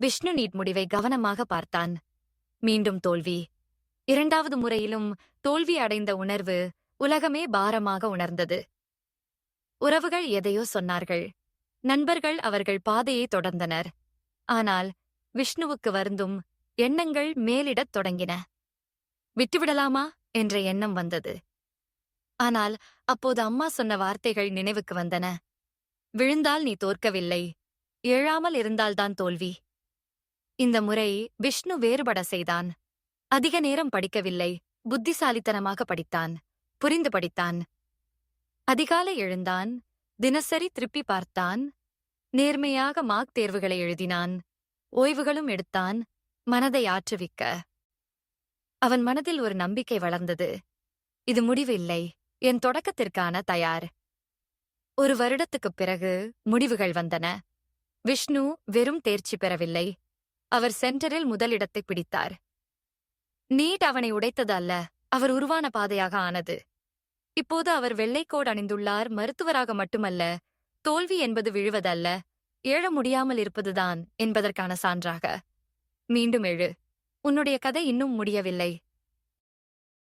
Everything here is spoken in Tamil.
விஷ்ணு நீட் முடிவை கவனமாக பார்த்தான். மீண்டும் தோல்வி. இரண்டாவது முறையிலும் தோல்வி அடைந்த உணர்வு உலகமே பாரமாக உணர்ந்தது. உறவுகள் எதையோ சொன்னார்கள். நண்பர்கள் அவர்கள் பாதையை தொடர்ந்தனர். ஆனால் விஷ்ணுவுக்கு வருந்தும் எண்ணங்கள் மேலிடத் தொடங்கின. விட்டுவிடலாமா என்ற எண்ணம் வந்தது. ஆனால் அப்போது அம்மா சொன்ன வார்த்தைகள் நினைவுக்கு வந்தன. விழுந்தால் நீ தோற்கவில்லை, எழாமல் இருந்தால்தான் தோல்வி. இந்த முறை விஷ்ணு வேறுபட செய்தான். அதிக நேரம் படிக்கவில்லை, புத்திசாலித்தனமாக படித்தான், புரிந்து படித்தான். அதிகாலை எழுந்தான், தினசரி திருப்பி பார்த்தான், நேர்மையாக மார்க் தேர்வுகளை எழுதினான், ஓய்வுகளும் எடுத்தான், மனதை ஆற்றுவிக்க. அவன் மனதில் ஒரு நம்பிக்கை வளர்ந்தது. இது முடிவு இல்லை, என் தொடக்கத்திற்கான தயார். ஒரு வருடத்துக்குப் பிறகு முடிவுகள் வந்தன. விஷ்ணு வெறும் தேர்ச்சி பெறவில்லை, அவர் சென்டரில் முதலிடத்தை பிடித்தார். நீட் அவனை உடைத்தது அல்ல, அவர் உருவான பாதையாக ஆனது. இப்போது அவர் வெள்ளைக்கோட் அணிந்துள்ளார். மருத்துவராக மட்டுமல்ல, தோல்வி என்பது விழுவதல்ல, எழ முடியாமல் இருப்பதுதான் என்பதற்கான சான்றாக. மீண்டும் எழு. உன்னுடைய கதை இன்னும் முடியவில்லை.